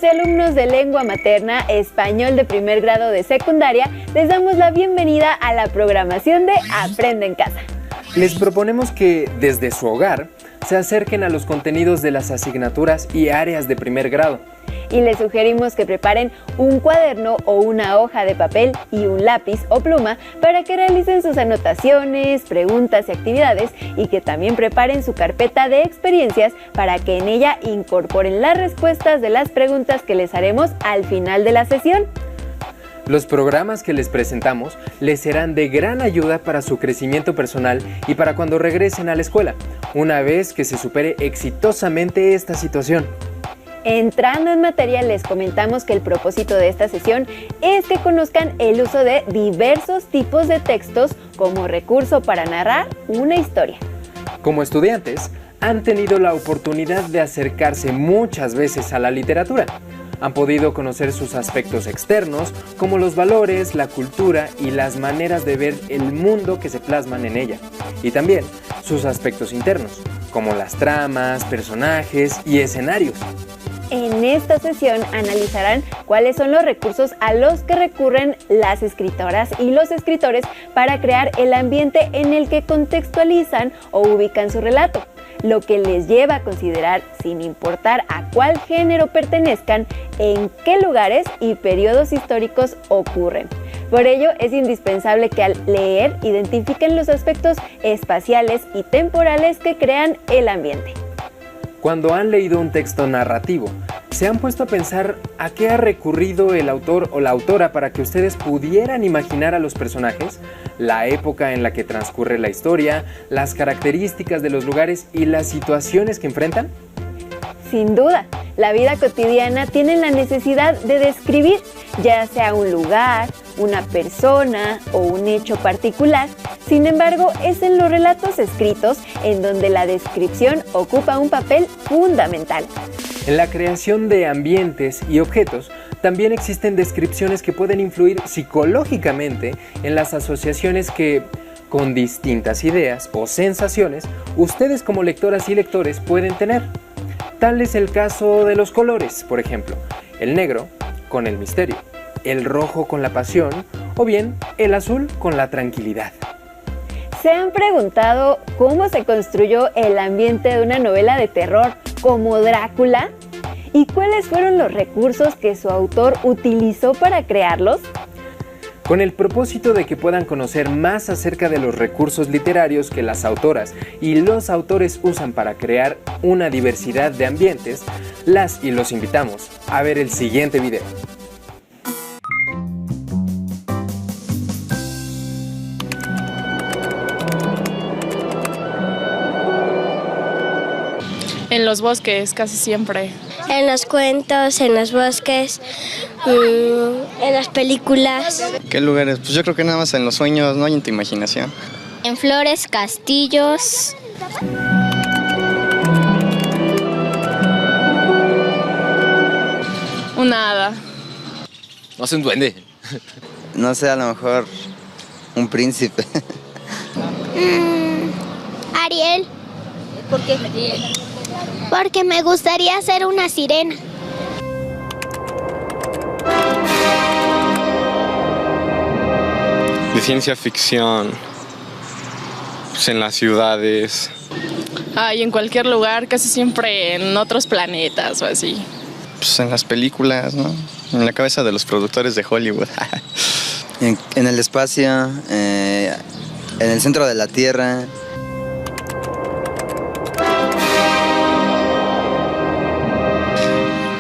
y alumnos de lengua materna, español de primer grado de secundaria, les damos la bienvenida a la programación de Aprende en Casa. Les proponemos que, desde su hogar, se acerquen a los contenidos de las asignaturas y áreas de primer grado. Y les sugerimos que preparen un cuaderno o una hoja de papel y un lápiz o pluma para que realicen sus anotaciones, preguntas y actividades, y que también preparen su carpeta de experiencias para que en ella incorporen las respuestas de las preguntas que les haremos al final de la sesión. Los programas que les presentamos les serán de gran ayuda para su crecimiento personal y para cuando regresen a la escuela, una vez que se supere exitosamente esta situación. Entrando en materia, les comentamos que el propósito de esta sesión es que conozcan el uso de diversos tipos de textos como recurso para narrar una historia. Como estudiantes, han tenido la oportunidad de acercarse muchas veces a la literatura. Han podido conocer sus aspectos externos, como los valores, la cultura y las maneras de ver el mundo que se plasman en ella. Y también sus aspectos internos, como las tramas, personajes y escenarios. En esta sesión analizarán cuáles son los recursos a los que recurren las escritoras y los escritores para crear el ambiente en el que contextualizan o ubican su relato, lo que les lleva a considerar, sin importar a cuál género pertenezcan, en qué lugares y periodos históricos ocurren. Por ello, es indispensable que al leer identifiquen los aspectos espaciales y temporales que crean el ambiente. Cuando han leído un texto narrativo, ¿se han puesto a pensar a qué ha recurrido el autor o la autora para que ustedes pudieran imaginar a los personajes, la época en la que transcurre la historia, las características de los lugares y las situaciones que enfrentan? Sin duda, la vida cotidiana tiene la necesidad de describir, ya sea un lugar, una persona o un hecho particular. Sin embargo, es en los relatos escritos en donde la descripción ocupa un papel fundamental. En la creación de ambientes y objetos, también existen descripciones que pueden influir psicológicamente en las asociaciones que, con distintas ideas o sensaciones, ustedes como lectoras y lectores pueden tener. Tal es el caso de los colores, por ejemplo, el negro con el misterio, el rojo con la pasión o bien el azul con la tranquilidad. ¿Se han preguntado cómo se construyó el ambiente de una novela de terror como Drácula? ¿Y cuáles fueron los recursos que su autor utilizó para crearlos? Con el propósito de que puedan conocer más acerca de los recursos literarios que las autoras y los autores usan para crear una diversidad de ambientes, las y los invitamos a ver el siguiente video. En los bosques, casi siempre. En los cuentos, en los bosques, en las películas. ¿Qué lugares? Pues yo creo que nada más en los sueños, ¿no? Y en tu imaginación. En flores, castillos. Una hada. No sé, un duende. No sé, a lo mejor un príncipe. Ariel. ¿Por qué? Porque me gustaría ser una sirena. De ciencia ficción, pues en las ciudades. Y en cualquier lugar, casi siempre en otros planetas o así. Pues en las películas, ¿no? En la cabeza de los productores de Hollywood. En el espacio, en el centro de la Tierra.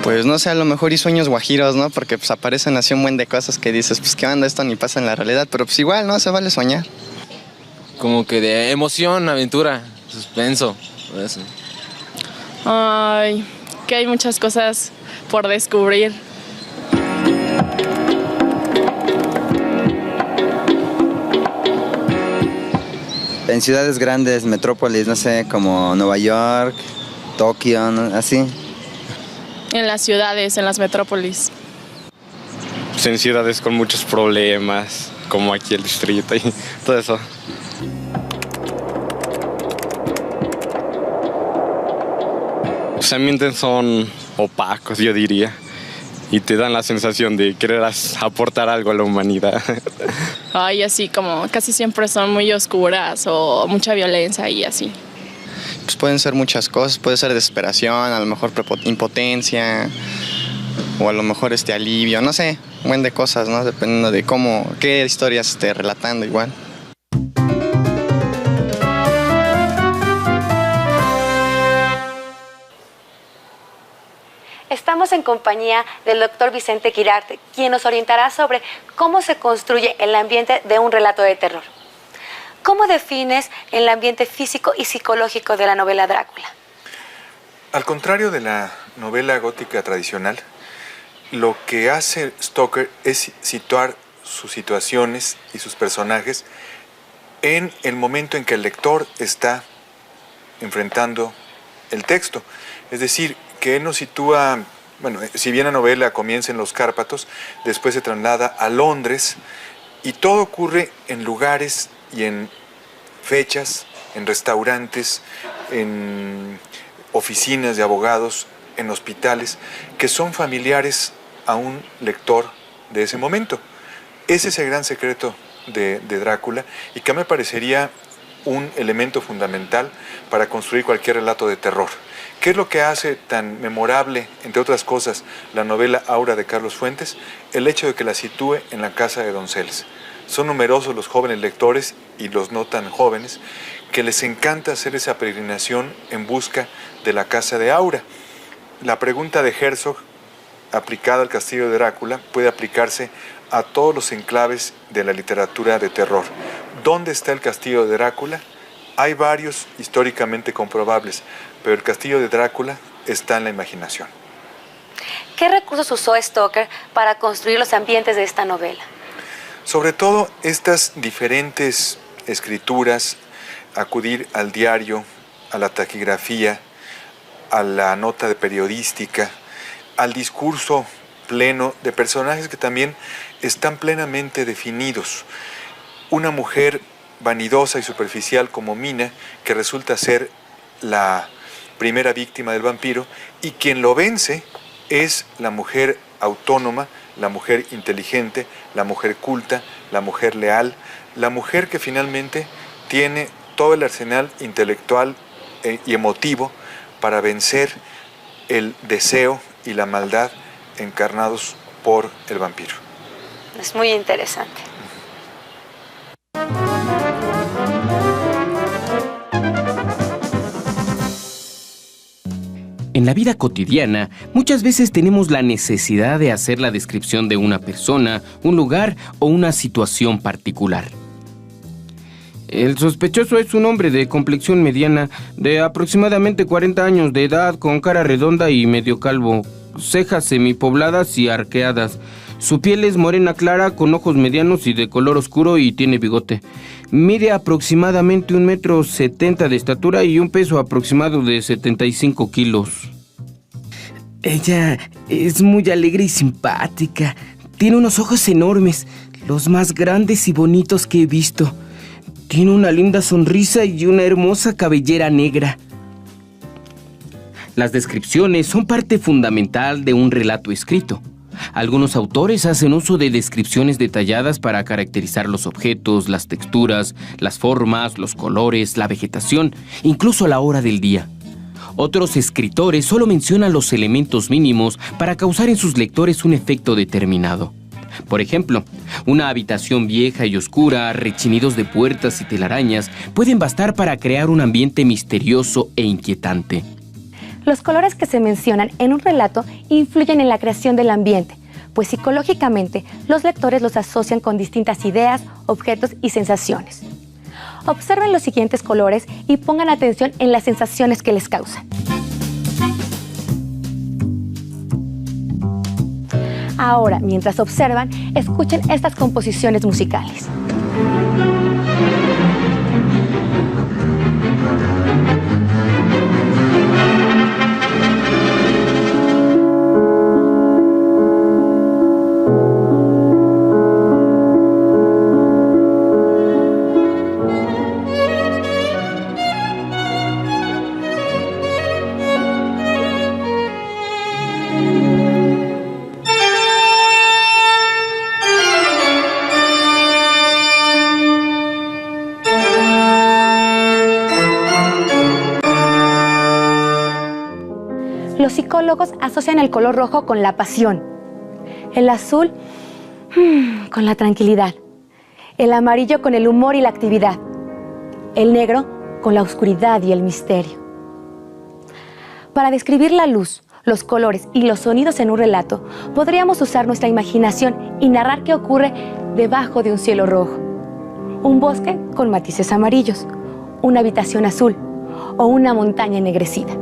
Pues no sé, a lo mejor y sueños guajiros, ¿no? Porque pues aparecen así un buen de cosas que dices, pues qué onda, esto ni pasa en la realidad, pero pues igual, ¿no? Se vale soñar. Como que de emoción, aventura, suspenso, eso. Ay, que hay muchas cosas por descubrir. En ciudades grandes, metrópolis, no sé, como Nueva York, Tokio, ¿no? Así. En las ciudades, en las metrópolis. Pues en ciudades con muchos problemas, como aquí el distrito y todo eso. Los ambientes son opacos, yo diría. y te dan la sensación de querer aportar algo a la humanidad. Ay, así como casi siempre son muy oscuras o mucha violencia y así. Pues pueden ser muchas cosas, puede ser desesperación, a lo mejor impotencia, o a lo mejor alivio, no sé, un buen de cosas, ¿no? Dependiendo de qué historias esté relatando igual. Estamos en compañía del doctor Vicente Quirarte, quien nos orientará sobre cómo se construye el ambiente de un relato de terror. ¿Cómo defines el ambiente físico y psicológico de la novela Drácula? Al contrario de la novela gótica tradicional, lo que hace Stoker es situar sus situaciones y sus personajes en el momento en que el lector está enfrentando el texto. Es decir, que él nos sitúa, bueno, si bien la novela comienza en los Cárpatos, después se traslada a Londres y todo ocurre en lugares y en fechas, en restaurantes, en oficinas de abogados, en hospitales, que son familiares a un lector de ese momento. Ese es el gran secreto de Drácula y que me parecería un elemento fundamental para construir cualquier relato de terror. ¿Qué es lo que hace tan memorable, entre otras cosas, la novela Aura de Carlos Fuentes? El hecho de que la sitúe en la casa de Donceles. Son numerosos los jóvenes lectores y los no tan jóvenes que les encanta hacer esa peregrinación en busca de la casa de Aura. La pregunta de Herzog, aplicada al castillo de Drácula, puede aplicarse a todos los enclaves de la literatura de terror. ¿Dónde está el castillo de Drácula? Hay varios históricamente comprobables, pero el castillo de Drácula está en la imaginación. ¿Qué recursos usó Stoker para construir los ambientes de esta novela? Sobre todo estas diferentes escrituras, acudir al diario, a la taquigrafía, a la nota de periodística, al discurso pleno de personajes que también están plenamente definidos. Una mujer vanidosa y superficial como Mina, que resulta ser la primera víctima del vampiro, y quien lo vence es la mujer autónoma, la mujer inteligente, la mujer culta, la mujer leal, la mujer que finalmente tiene todo el arsenal intelectual y emotivo para vencer el deseo y la maldad encarnados por el vampiro. Es muy interesante. En la vida cotidiana, muchas veces tenemos la necesidad de hacer la descripción de una persona, un lugar o una situación particular. El sospechoso es un hombre de complexión mediana, de aproximadamente 40 años de edad, con cara redonda y medio calvo, cejas semipobladas y arqueadas. Su piel es morena clara, con ojos medianos y de color oscuro, y tiene bigote. Mide aproximadamente 1,70 m de estatura y un peso aproximado de 75 kilos. Ella es muy alegre y simpática. Tiene unos ojos enormes, los más grandes y bonitos que he visto. Tiene una linda sonrisa y una hermosa cabellera negra. Las descripciones son parte fundamental de un relato escrito. Algunos autores hacen uso de descripciones detalladas para caracterizar los objetos, las texturas, las formas, los colores, la vegetación, incluso la hora del día. Otros escritores solo mencionan los elementos mínimos para causar en sus lectores un efecto determinado. Por ejemplo, una habitación vieja y oscura, rechinidos de puertas y telarañas pueden bastar para crear un ambiente misterioso e inquietante. Los colores que se mencionan en un relato influyen en la creación del ambiente, pues psicológicamente los lectores los asocian con distintas ideas, objetos y sensaciones. Observen los siguientes colores y pongan atención en las sensaciones que les causan. Ahora, mientras observan, escuchen estas composiciones musicales. Los psicólogos asocian el color rojo con la pasión, el azul con la tranquilidad, el amarillo con el humor y la actividad, el negro con la oscuridad y el misterio. Para describir la luz, los colores y los sonidos en un relato, podríamos usar nuestra imaginación y narrar qué ocurre debajo de un cielo rojo, un bosque con matices amarillos, una habitación azul o una montaña ennegrecida.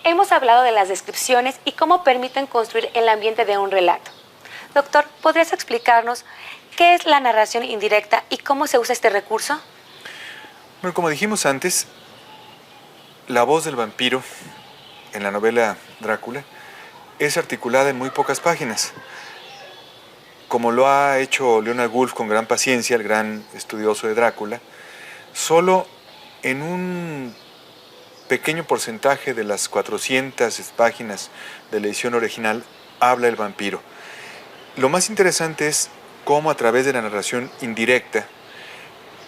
Hemos hablado de las descripciones y cómo permiten construir el ambiente de un relato. Doctor, ¿podrías explicarnos qué es la narración indirecta y cómo se usa este recurso? Bueno, como dijimos antes, la voz del vampiro en la novela Drácula es articulada en muy pocas páginas. Como lo ha hecho Leonard Woolf con gran paciencia, el gran estudioso de Drácula, solo en un pequeño porcentaje de las 400 páginas de la edición original habla el vampiro. Lo más interesante es cómo a través de la narración indirecta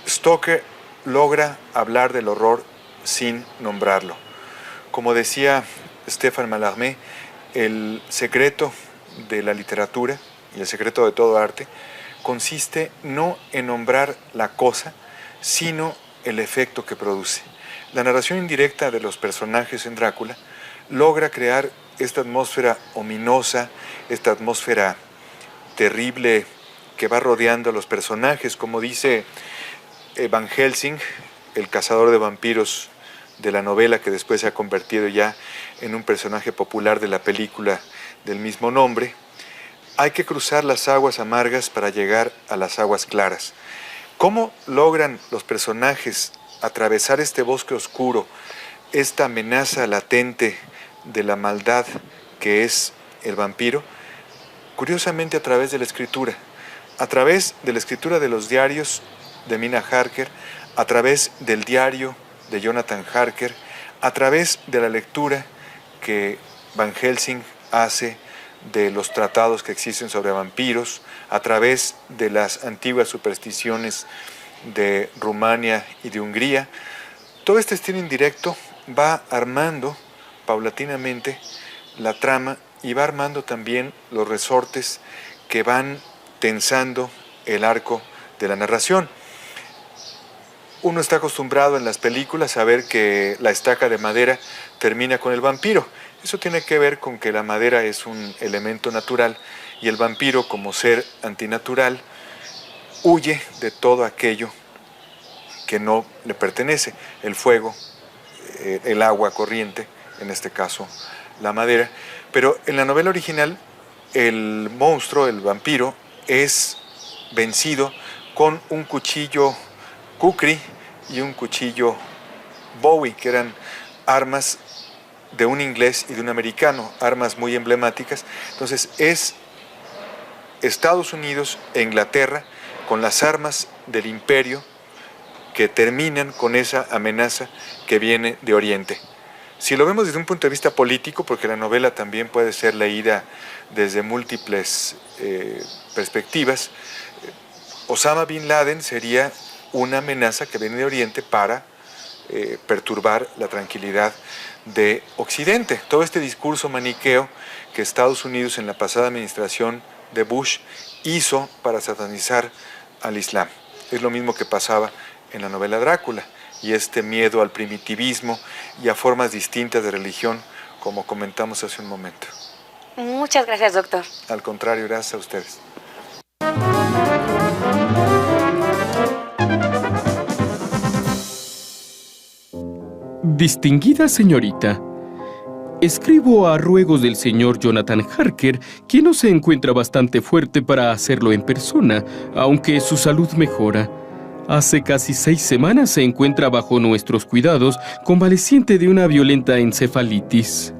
Stoker logra hablar del horror sin nombrarlo. Como decía Stéphane Mallarmé, el secreto de la literatura y el secreto de todo arte consiste no en nombrar la cosa, sino el efecto que produce. La narración indirecta de los personajes en Drácula logra crear esta atmósfera ominosa, esta atmósfera terrible que va rodeando a los personajes, como dice Van Helsing, el cazador de vampiros de la novela que después se ha convertido ya en un personaje popular de la película del mismo nombre. Hay que cruzar las aguas amargas para llegar a las aguas claras. ¿Cómo logran los personajes atravesar este bosque oscuro, esta amenaza latente de la maldad que es el vampiro? Curiosamente a través de la escritura de los diarios de Mina Harker, a través del diario de Jonathan Harker, a través de la lectura que Van Helsing hace de los tratados que existen sobre vampiros, a través de las antiguas supersticiones de Rumania y de Hungría. Todo este estilo indirecto va armando paulatinamente la trama y va armando también los resortes que van tensando el arco de la narración. Uno está acostumbrado en las películas a ver que la estaca de madera termina con el vampiro. Eso tiene que ver con que la madera es un elemento natural y el vampiro, como ser antinatural, huye de todo aquello que no le pertenece, el fuego, el agua corriente, en este caso la madera. Pero en la novela original el monstruo, el vampiro, es vencido con un cuchillo kukri y un cuchillo Bowie, que eran armas de un inglés y de un americano, armas muy emblemáticas. Entonces es Estados Unidos e Inglaterra con las armas del imperio que terminan con esa amenaza que viene de Oriente. Si lo vemos desde un punto de vista político, porque la novela también puede ser leída desde múltiples perspectivas, Osama Bin Laden sería una amenaza que viene de Oriente para perturbar la tranquilidad de Occidente. Todo este discurso maniqueo que Estados Unidos en la pasada administración de Bush hizo para satanizar al Islam. Es lo mismo que pasaba en la novela Drácula, y este miedo al primitivismo y a formas distintas de religión, como comentamos hace un momento. Muchas gracias, doctor. Al contrario, gracias a ustedes. Distinguida señorita, escribo a ruegos del señor Jonathan Harker, quien no se encuentra bastante fuerte para hacerlo en persona, aunque su salud mejora. Hace casi 6 semanas se encuentra bajo nuestros cuidados, convaleciente de una violenta encefalitis.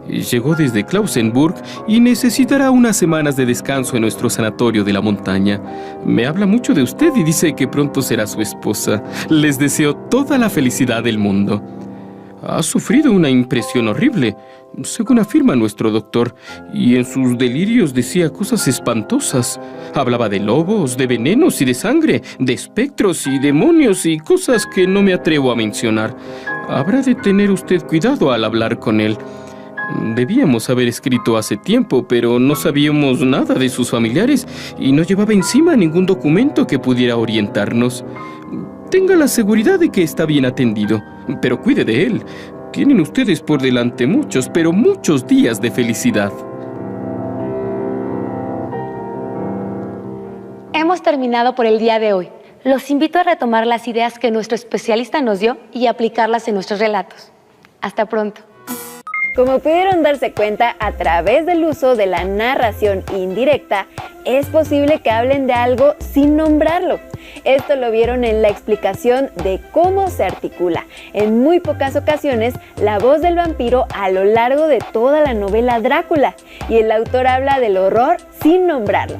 Llegó desde Klausenburg y necesitará unas semanas de descanso en nuestro sanatorio de la montaña. Me habla mucho de usted y dice que pronto será su esposa. Les deseo toda la felicidad del mundo. Ha sufrido una impresión horrible. según afirma nuestro doctor, y en sus delirios decía cosas espantosas. Hablaba de lobos, de venenos y de sangre, de espectros y demonios y cosas que no me atrevo a mencionar. Habrá de tener usted cuidado al hablar con él. Debíamos haber escrito hace tiempo, pero no sabíamos nada de sus familiares y no llevaba encima ningún documento que pudiera orientarnos. Tenga la seguridad de que está bien atendido, pero cuide de él. Tienen ustedes por delante muchos, pero muchos días de felicidad. Hemos terminado por el día de hoy. Los invito a retomar las ideas que nuestro especialista nos dio y aplicarlas en nuestros relatos. Hasta pronto. Como pudieron darse cuenta, a través del uso de la narración indirecta, es posible que hablen de algo sin nombrarlo. Esto lo vieron en la explicación de cómo se articula, en muy pocas ocasiones, la voz del vampiro a lo largo de toda la novela Drácula, y el autor habla del horror sin nombrarlo.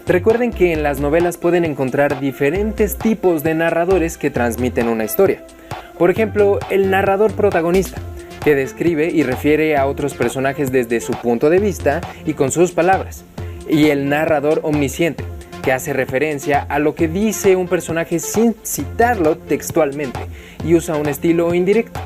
Recuerden que en las novelas pueden encontrar diferentes tipos de narradores que transmiten una historia. Por ejemplo, el narrador protagonista, que describe y refiere a otros personajes desde su punto de vista y con sus palabras. Y el narrador omnisciente, que hace referencia a lo que dice un personaje sin citarlo textualmente y usa un estilo indirecto.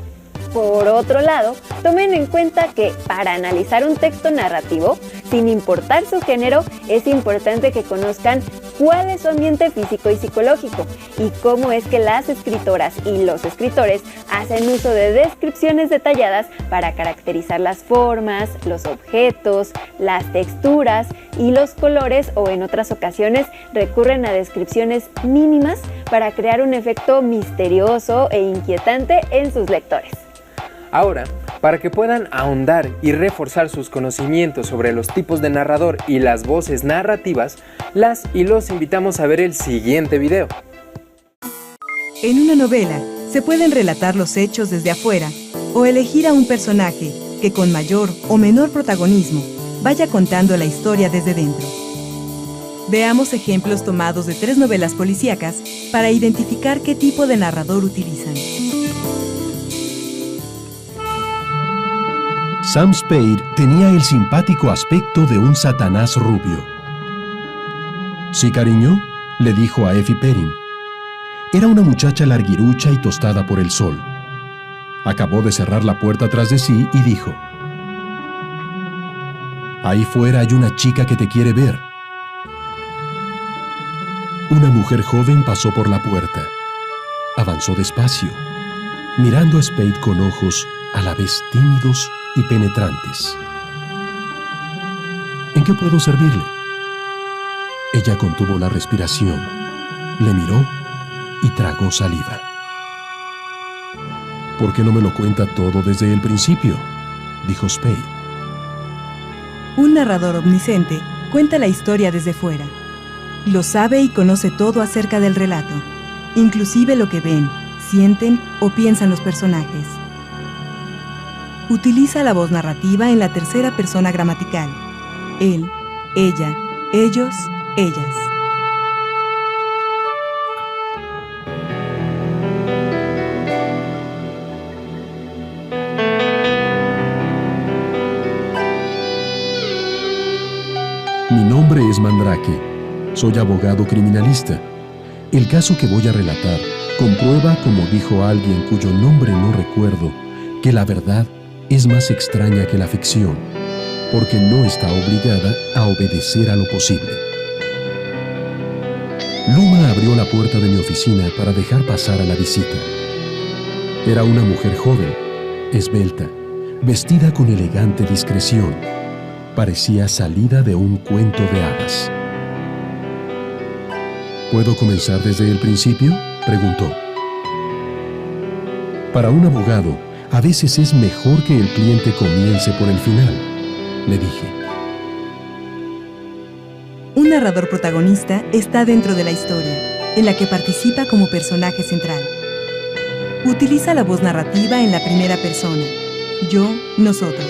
Por otro lado, tomen en cuenta que para analizar un texto narrativo, sin importar su género, es importante que conozcan cuál es su ambiente físico y psicológico y cómo es que las escritoras y los escritores hacen uso de descripciones detalladas para caracterizar las formas, los objetos, las texturas y los colores, o en otras ocasiones recurren a descripciones mínimas para crear un efecto misterioso e inquietante en sus lectores. Ahora, para que puedan ahondar y reforzar sus conocimientos sobre los tipos de narrador y las voces narrativas, las y los invitamos a ver el siguiente video. En una novela, se pueden relatar los hechos desde afuera o elegir a un personaje que con mayor o menor protagonismo vaya contando la historia desde dentro. Veamos ejemplos tomados de 3 novelas policíacas para identificar qué tipo de narrador utilizan. Sam Spade tenía el simpático aspecto de un Satanás rubio. «Sí, cariño», le dijo a Effie Perrin. Era una muchacha larguirucha y tostada por el sol. Acabó de cerrar la puerta tras de sí y dijo: «Ahí fuera hay una chica que te quiere ver». Una mujer joven pasó por la puerta. Avanzó despacio, mirando a Spade con ojos a la vez tímidos y penetrantes. «¿En qué puedo servirle?». Ella contuvo la respiración, le miró y tragó saliva. «¿Por qué no me lo cuenta todo desde el principio?», dijo Spade. Un narrador omnisciente cuenta la historia desde fuera. Lo sabe y conoce todo acerca del relato, inclusive lo que ven, sienten o piensan los personajes. Utiliza la voz narrativa en la tercera persona gramatical. Él, ella, ellos, ellas. Mi nombre es Mandrake. Soy abogado criminalista. El caso que voy a relatar comprueba, como dijo alguien cuyo nombre no recuerdo, que la verdad es más extraña que la ficción, porque no está obligada a obedecer a lo posible. Luma abrió la puerta de mi oficina para dejar pasar a la visita. Era una mujer joven, esbelta, vestida con elegante discreción. Parecía salida de un cuento de hadas. ¿Puedo comenzar desde el principio?, preguntó. Para un abogado, a veces es mejor que el cliente comience por el final, le dije. Un narrador protagonista está dentro de la historia, en la que participa como personaje central. Utiliza la voz narrativa en la primera persona, yo, nosotros.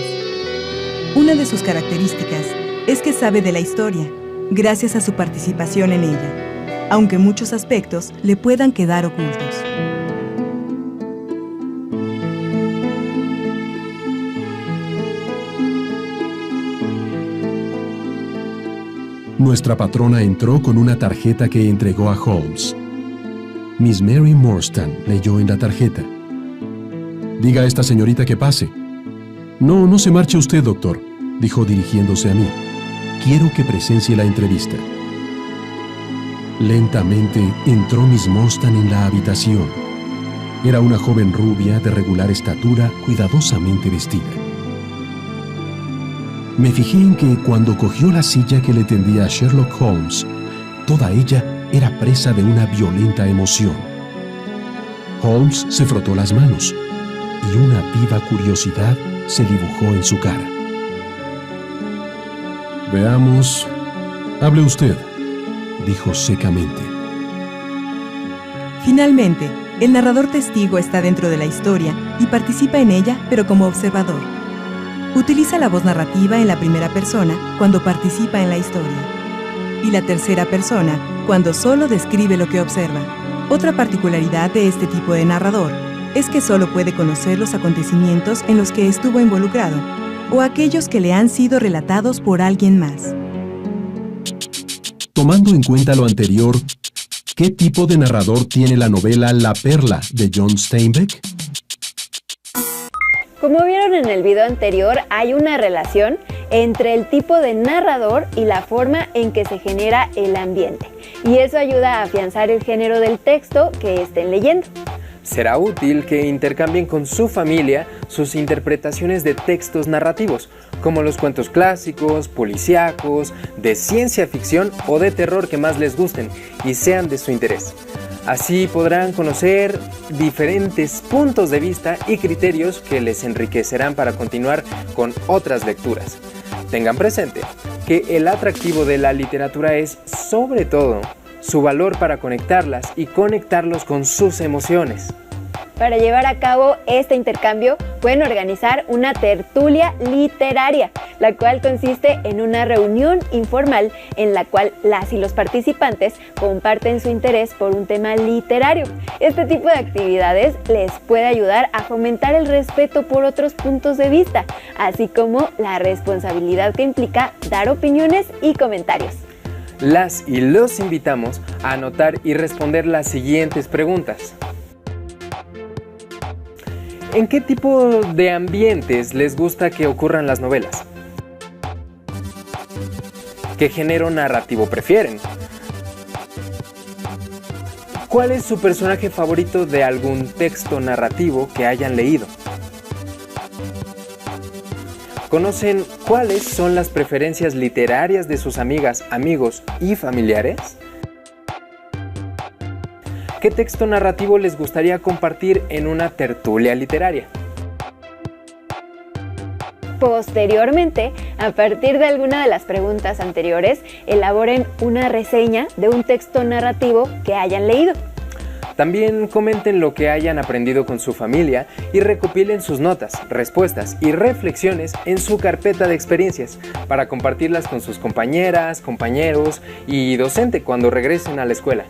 Una de sus características es que sabe de la historia, gracias a su participación en ella, aunque muchos aspectos le puedan quedar ocultos. nuestra patrona entró con una tarjeta que entregó a Holmes. Miss Mary Morstan leyó en la tarjeta: «Diga a esta señorita que pase». «No, no se marche usted, doctor», dijo dirigiéndose a mí. «Quiero que presencie la entrevista». Lentamente entró Miss Morstan en la habitación. Era una joven rubia de regular estatura, cuidadosamente vestida. Me fijé en que cuando cogió la silla que le tendía a Sherlock Holmes, toda ella era presa de una violenta emoción. Holmes se frotó las manos y una viva curiosidad se dibujó en su cara. «Veamos. Hable usted», dijo secamente. Finalmente, el narrador testigo está dentro de la historia y participa en ella, pero como observador. Utiliza la voz narrativa en la primera persona cuando participa en la historia, y la tercera persona cuando solo describe lo que observa. Otra particularidad de este tipo de narrador es que solo puede conocer los acontecimientos en los que estuvo involucrado, o aquellos que le han sido relatados por alguien más. Tomando en cuenta lo anterior, ¿qué tipo de narrador tiene la novela La Perla de John Steinbeck? Como vieron en el video anterior, hay una relación entre el tipo de narrador y la forma en que se genera el ambiente, y eso ayuda a afianzar el género del texto que estén leyendo. Será útil que intercambien con su familia sus interpretaciones de textos narrativos, como los cuentos clásicos, policíacos, de ciencia ficción o de terror que más les gusten y sean de su interés. Así podrán conocer diferentes puntos de vista y criterios que les enriquecerán para continuar con otras lecturas. Tengan presente que el atractivo de la literatura es, sobre todo, su valor para conectarlas y conectarlos con sus emociones. Para llevar a cabo este intercambio, pueden organizar una tertulia literaria, la cual consiste en una reunión informal en la cual las y los participantes comparten su interés por un tema literario. Este tipo de actividades les puede ayudar a fomentar el respeto por otros puntos de vista, así como la responsabilidad que implica dar opiniones y comentarios. Las y los invitamos a anotar y responder las siguientes preguntas. ¿En qué tipo de ambientes les gusta que ocurran las novelas? ¿Qué género narrativo prefieren? ¿Cuál es su personaje favorito de algún texto narrativo que hayan leído? ¿Conocen cuáles son las preferencias literarias de sus amigas, amigos y familiares? ¿Qué texto narrativo les gustaría compartir en una tertulia literaria? Posteriormente, a partir de alguna de las preguntas anteriores, elaboren una reseña de un texto narrativo que hayan leído. También comenten lo que hayan aprendido con su familia y recopilen sus notas, respuestas y reflexiones en su carpeta de experiencias para compartirlas con sus compañeras, compañeros y docente cuando regresen a la escuela.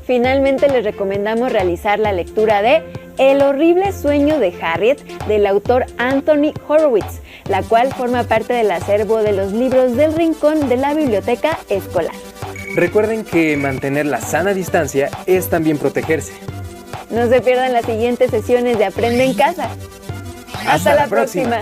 Finalmente les recomendamos realizar la lectura de El horrible sueño de Harriet del autor Anthony Horowitz, la cual forma parte del acervo de los libros del rincón de la biblioteca escolar. Recuerden que mantener la sana distancia es también protegerse. No se pierdan las siguientes sesiones de Aprende en Casa. ¡Hasta la próxima!